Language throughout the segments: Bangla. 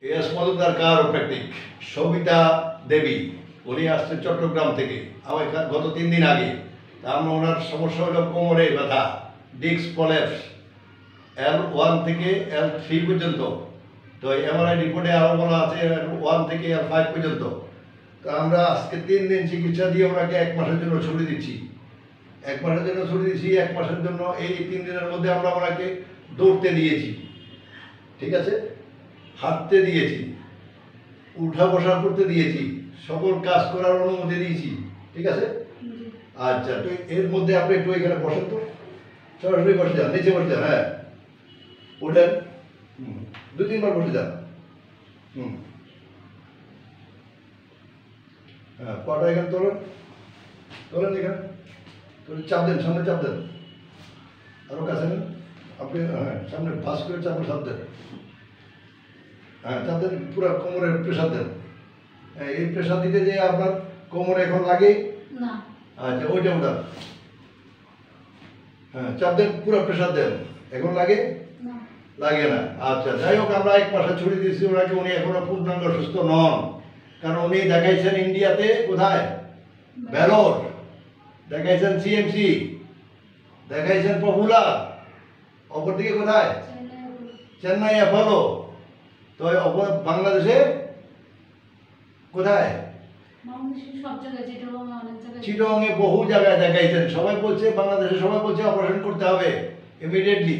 এস মজুমদার চিরোপ্র্যাকটিক সবিতা দেবী উনি আসছেন চট্টগ্রাম থেকে আমার গত 3 দিন আগে। তা আমরা ওনার সমস্যা হলো কোমরে ব্যথা, ডিস্ক প্রলেপস L1 থেকে L3 পর্যন্ত। তো এমআরআই রিপোর্টে আরও বলা আছে L1 থেকে L5 পর্যন্ত। তো আমরা আজকে 3 দিন চিকিৎসা দিয়ে ওনাকে 1 মাসের জন্য ছুটি দিচ্ছি। 1 মাসের জন্য ছুটি দিচ্ছি। 1 মাসের জন্য এই 3 দিনের মধ্যে আমরা ওনাকে দৌড়তে দিয়েছি, ঠিক আছে, হাঁটতে দিয়েছি, উঠা বসা করতে দিয়েছি, সকল কাজ করার অনুমতি দিয়েছি, ঠিক আছে। আচ্ছা, তো এর মধ্যে আপনি একটু এখানে বসেন, তো সরাসরি বসে যান, নিচে বসে যান, হ্যাঁ ওঠেন, 2-3 বার বসে যান, হ্যাঁ পাটা এখানে তোলেন, এখানে তোলে, চাপ দেন, সামনে চাপ দেন, আরো কাছে নেন আপনি, হ্যাঁ সামনে ভাস করে চাপ দেন, হ্যাঁ চাপ দেন, পুরো কোমরের প্রেশার দেন। হ্যাঁ, এই প্রেশার দিতে যে আপনার কোমরে এখন লাগে না। আচ্ছা, ওইটা উঠান, হ্যাঁ চাপ দেন, পুরো প্রেশার দেন, এখন লাগে লাগে না। আচ্ছা, যাই হোক, আমরা 1 মাসে ছুটি দিচ্ছি ওনাকে। উনি এখনো পূর্ণাঙ্গ সুস্থ নন, কারণ উনি দেখাইছেন ইন্ডিয়াতে, কোথায়, ভেলোর, দেখাইছেন সিএমসি, দেখাইছেন পপুলার, অপরদিকে কোথায়, চেন্নাই অ্যাপোলো। তো বাংলাদেশে কোথায়, চিটংয়ে বহু জায়গায় দেখাইছেন। সবাই বলছে, বাংলাদেশে সবাই বলছে অপারেশন করতে হবে ইমিডিয়েটলি,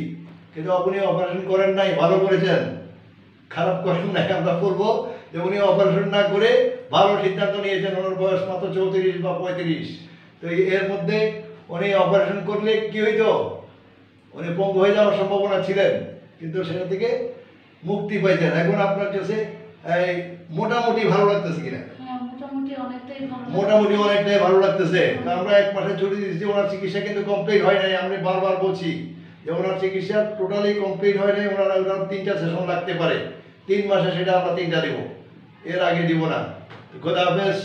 কিন্তু আপনি অপারেশন করেন নাই, ভালো করেছেন, খারাপ করেন নাই। আমরা বলবো যে উনি অপারেশন না করে ভালো সিদ্ধান্ত নিয়েছেন। ওনার বয়স মাত্র 34 বা 35। তো এর মধ্যে উনি অপারেশন করলে কি হইতো, উনি পঙ্গু হয়ে যাওয়ার সম্ভাবনা ছিলেন, কিন্তু সেটা থেকে মুক্তি পাইছেন। এখন আপনার কাছে মোটামুটি ভালো লাগতেছে কিনা? মোটামুটি অনেকটাই ভালো লাগতেছে। আমরা 1 মাসে ছুটি দিচ্ছি। ওনার চিকিৎসা কিন্তু কমপ্লিট হয় নাই। আমি বারবার বলছি যে ওনার চিকিৎসা টোটালি কমপ্লিট হয় নাই। ওনার 3টা সেশন লাগতে পারে। 3 মাসে সেটা আমরা 3টা দিব, এর আগে দিব না। খোদা হাফেজ।